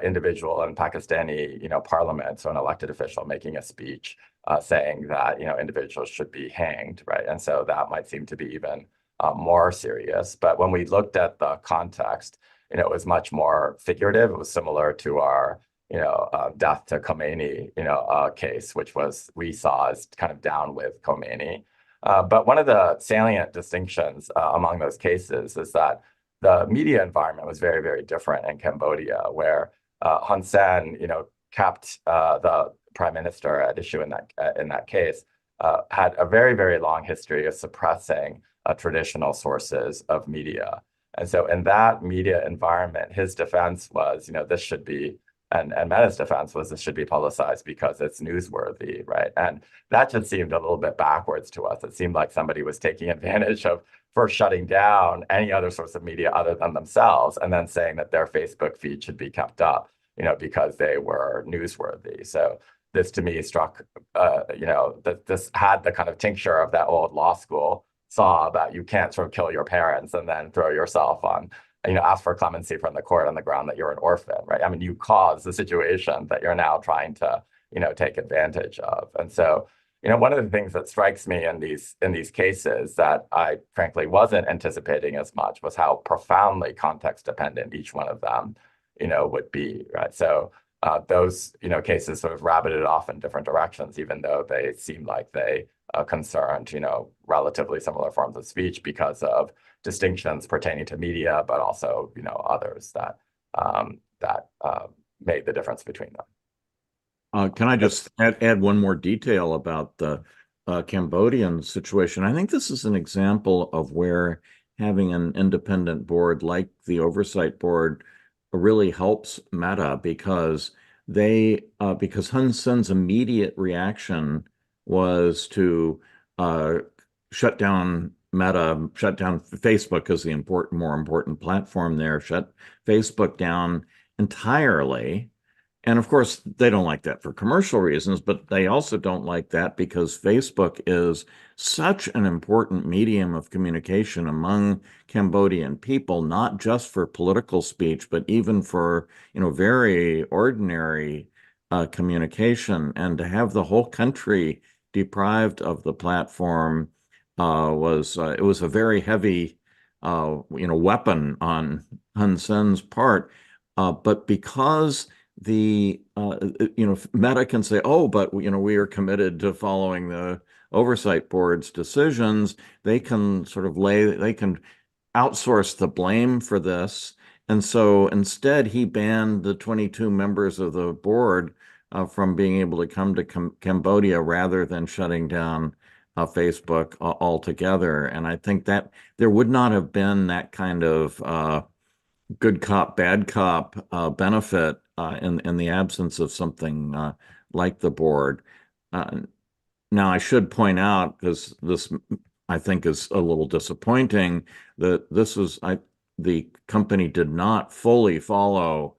individual in Pakistani parliament, so an elected official making a speech saying that individuals should be hanged, right? And so that might seem to be even more serious. But when we looked at the context, it was much more figurative. It was similar to our, death to Khomeini, case, which we saw as kind of down with Khomeini. But one of the salient distinctions among those cases is that the media environment was very, very different in Cambodia, where Hun Sen, kept the prime minister at issue in that case, had a very, very long history of suppressing traditional sources of media. And so in that media environment, his defense was, this should be, and Meta's defense was this should be publicized because it's newsworthy, right? And that just seemed a little bit backwards to us. It seemed like somebody was taking advantage of first shutting down any other source of media other than themselves, and then saying that their Facebook feed should be kept up, because they were newsworthy. So this to me struck, that this had the kind of tincture of that old law school saw about you can't sort of kill your parents and then throw yourself on, ask for clemency from the court on the ground that you're an orphan, right? I mean, you caused the situation that you're now trying to, take advantage of. And so, one of the things that strikes me in these cases that I frankly wasn't anticipating as much was how profoundly context dependent each one of them, would be, right? So those, cases sort of rabbited off in different directions, even though they seemed like they concerned, relatively similar forms of speech because of distinctions pertaining to media, but also, others that made the difference between them. Can I just add one more detail about the Cambodian situation? I think this is an example of where having an independent board like the Oversight Board really helps Meta, because because Hun Sen's immediate reaction was to shut down Meta, shut down Facebook as the more important platform there, shut Facebook down entirely. And of course, they don't like that for commercial reasons, but they also don't like that because Facebook is such an important medium of communication among Cambodian people, not just for political speech, but even for, very ordinary communication. And to have the whole country deprived of the platform was a very heavy, weapon on Hun Sen's part. But because Meta can say, oh, but we are committed to following the Oversight Board's decisions. They can sort of they can outsource the blame for this. And so instead, he banned the 22 members of the board from being able to come to Cambodia rather than shutting down Facebook altogether. And I think that there would not have been that kind of good cop, bad cop benefit in the absence of something like the board. Now, I should point out, because this I think is a little disappointing, that the company did not fully follow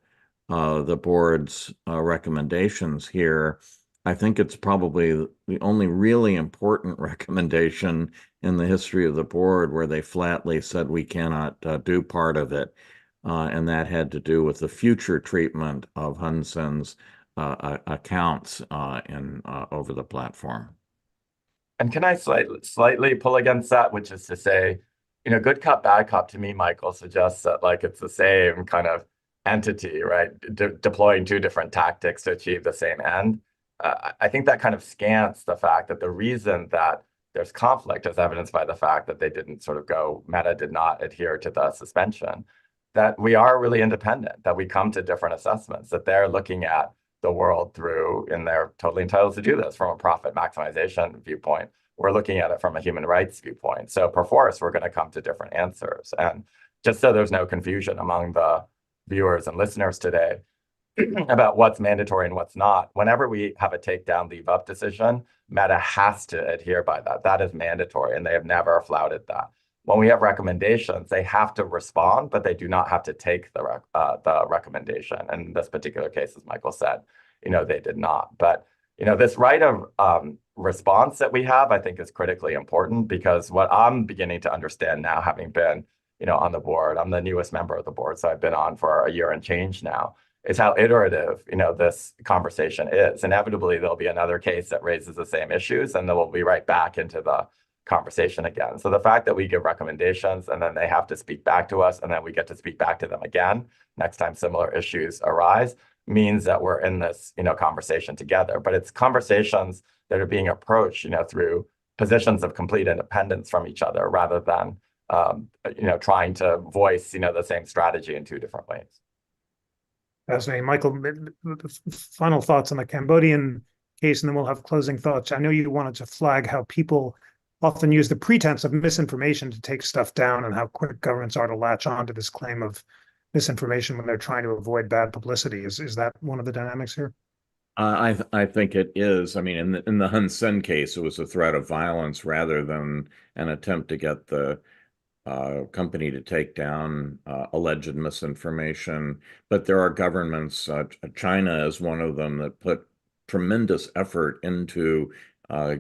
the board's recommendations here. I think it's probably the only really important recommendation in the history of the board where they flatly said we cannot do part of it. And that had to do with the future treatment of Hun Sen's accounts over the platform. And can I slightly pull against that, which is to say, good cop, bad cop to me, Michael, suggests that like it's the same kind of entity, right? Deploying two different tactics to achieve the same end. I think that kind of scants the fact that the reason that there's conflict is evidenced by the fact that Meta did not adhere to the suspension, that we are really independent, that we come to different assessments, that they're looking at the world through, and they're totally entitled to do this from a profit maximization viewpoint. We're looking at it from a human rights viewpoint. So perforce, we're going to come to different answers. And just so there's no confusion among the viewers and listeners today about what's mandatory and what's not, whenever we have a takedown, leave up decision, Meta has to adhere by that. That is mandatory, and they have never flouted that. When we have recommendations, they have to respond, but they do not have to take the recommendation. And in this particular case, as Michael said, they did not. But this right of response that we have, I think, is critically important, because what I'm beginning to understand now, having been, on the board, I'm the newest member of the board, so I've been on for a year and change now, is how iterative, this conversation is. Inevitably, there'll be another case that raises the same issues, and then we'll be right back into the conversation again. So the fact that we give recommendations and then they have to speak back to us and then we get to speak back to them again next time similar issues arise means that we're in this, conversation together. But it's conversations that are being approached, through positions of complete independence from each other rather than, trying to voice, the same strategy in two different ways. Fascinating. Michael, final thoughts on the Cambodian case, and then we'll have closing thoughts. I know you wanted to flag how people often use the pretense of misinformation to take stuff down and how quick governments are to latch on to this claim of misinformation when they're trying to avoid bad publicity. Is that one of the dynamics here? I think it is. I mean, in the Hun Sen case, it was a threat of violence rather than an attempt to get the company to take down alleged misinformation. But there are governments, China is one of them, that put tremendous effort into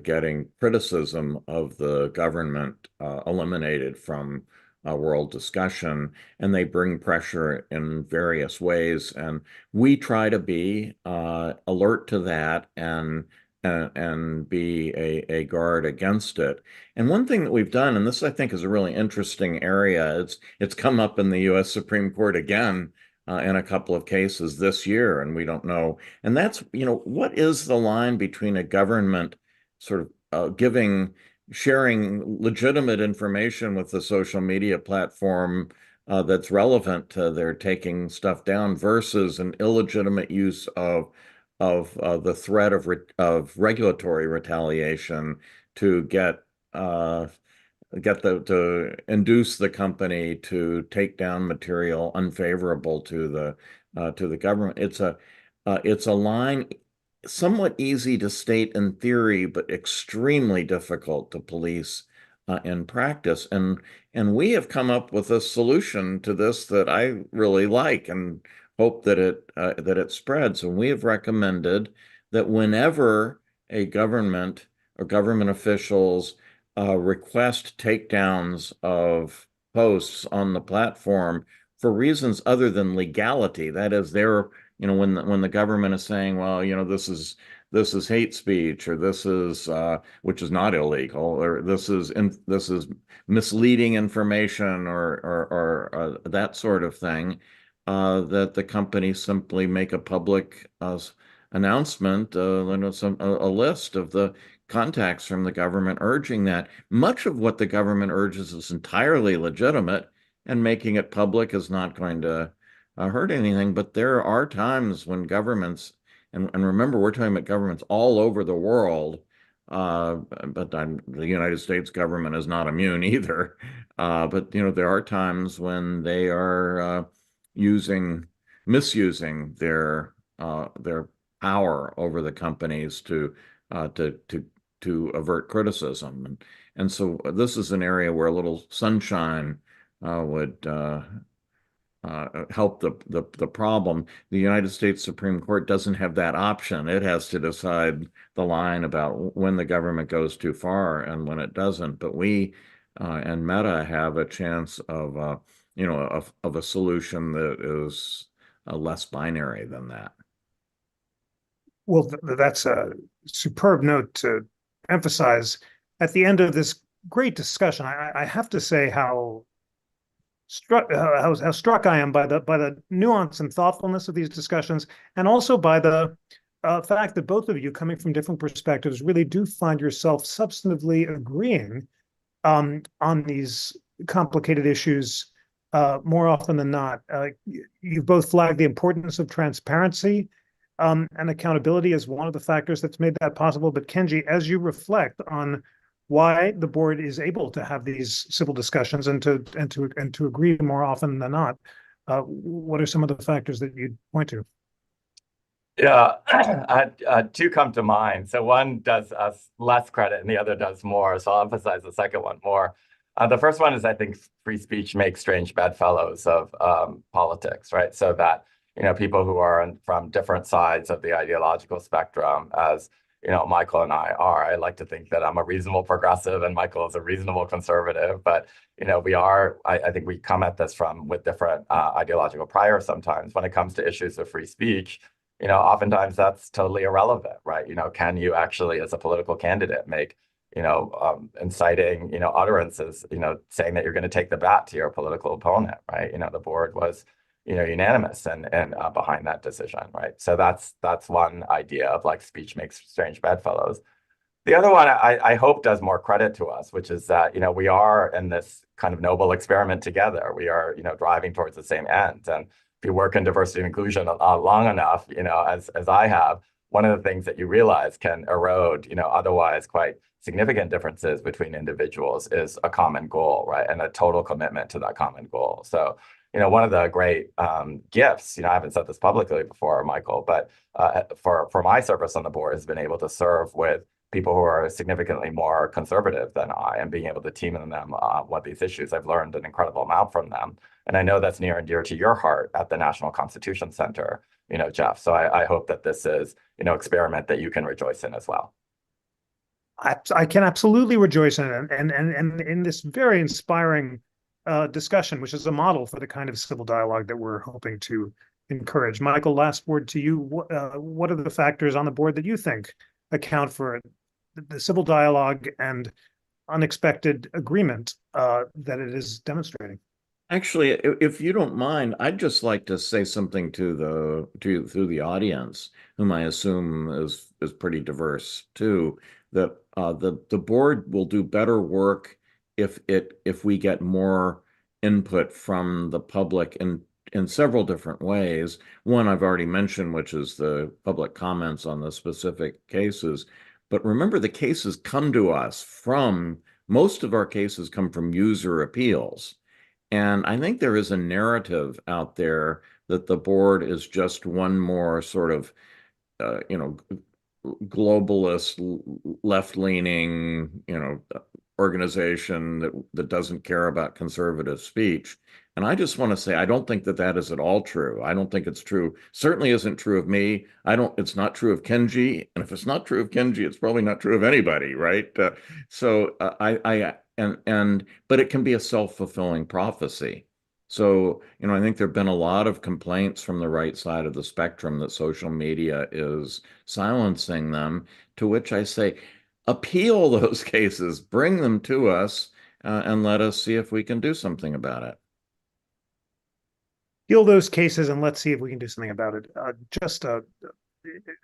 getting criticism of the government eliminated from world discussion, and they bring pressure in various ways. And we try to be alert to that and be a guard against it. And one thing that we've done, and this I think is a really interesting area, it's come up in the U.S. Supreme Court again in a couple of cases this year, and we don't know. And that's, what is the line between a government sort of sharing legitimate information with the social media platform that's relevant to their taking stuff down versus an illegitimate use of the threat of regulatory retaliation to to induce the company to take down material unfavorable to the government. It's a line somewhat easy to state in theory, but extremely difficult to police in practice. And we have come up with a solution to this that I really like and hope that it spreads. And we have recommended that whenever a government or government officials request takedowns of posts on the platform for reasons other than legality, that is, they're when the government is saying, well, this is hate speech, or this is which is not illegal, or this is misleading information, or that sort of thing, that the company simply make a public announcement, a list of the contacts from the government urging that. Much of what the government urges is entirely legitimate, and making it public is not going to hurt anything. But there are times when governments, and remember, we're talking about governments all over the world, but the United States government is not immune either. But there are times when they are misusing their power over the companies to avert criticism, and so this is an area where a little sunshine would help the problem. The United States Supreme Court doesn't have that option. It has to decide the line about when the government goes too far and when it doesn't. But we and Meta have a chance of a solution that is less binary than that. Well, that's a superb note to emphasize at the end of this great discussion. I have to say how struck I am by the nuance and thoughtfulness of these discussions, and also by the fact that both of you, coming from different perspectives, really do find yourself substantively agreeing on these complicated issues more often than not. You've both flagged the importance of transparency and accountability as one of the factors that's made that possible. But Kenji, as you reflect on why the board is able to have these civil discussions and to agree more often than not, what are some of the factors that you'd point to? Yeah, two come to mind. So one does us less credit and the other does more. So I'll emphasize the second one more. The first one is, I think free speech makes strange bedfellows of politics, right? So that, people who are from different sides of the ideological spectrum, as Michael and I are. I like to think that I'm a reasonable progressive and Michael is a reasonable conservative, but I think we come at this with different ideological priors sometimes. When it comes to issues of free speech, oftentimes that's totally irrelevant, right? Can you actually, as a political candidate, make inciting, utterances, saying that you're going to take the bat to your political opponent, right? The board was, unanimous and behind that decision, right? So that's one idea of like speech makes strange bedfellows. The other one I hope does more credit to us, which is that, we are in this kind of noble experiment together. We are, driving towards the same end. And if you work in diversity and inclusion long enough, as I have, one of the things that you realize can erode, otherwise quite significant differences between individuals is a common goal, right? And a total commitment to that common goal. So, one of the great gifts, I haven't said this publicly before, Michael, but for my service on the board has been able to serve with people who are significantly more conservative than I, and being able to team in them what these issues. I've learned an incredible amount from them. And I know that's near and dear to your heart at the National Constitution Center, Jeff. So I hope that this is, experiment that you can rejoice in as well. I can absolutely rejoice in it, and in this very inspiring discussion, which is a model for the kind of civil dialogue that we're hoping to encourage. Michael, last word to you. What are the factors on the board that you think account for the civil dialogue and unexpected agreement that it is demonstrating? Actually, if you don't mind, I'd just like to say something to the audience, whom I assume is pretty diverse too. That the board will do better work if we get more input from the public in several different ways. One I've already mentioned, which is the public comments on the specific cases. But remember, the cases come to us most of our cases come from user appeals. And I think there is a narrative out there that the board is just one more sort of, globalist, left-leaning, organization that doesn't care about conservative speech. And I just want to say, I don't think that is at all true. I don't think it's true. Certainly isn't true of me. It's not true of Kenji. And if it's not true of Kenji, it's probably not true of anybody, right? But it can be a self-fulfilling prophecy. So, I think there've been a lot of complaints from the right side of the spectrum that social media is silencing them, to which I say, appeal those cases, bring them to us, and let us see if we can do something about it. Appeal those cases and let's see if we can do something about it. Just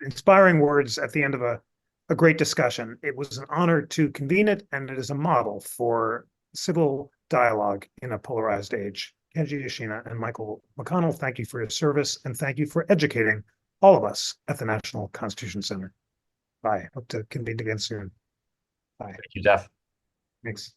inspiring words at the end of a great discussion. It was an honor to convene it, and it is a model for civil dialogue in a polarized age. Kenji, Yoshino, and Michael McConnell, thank you for your service, and thank you for educating all of us at the National Constitution Center. Bye. Hope to convene again soon. Bye. Thank you, Jeff. Thanks.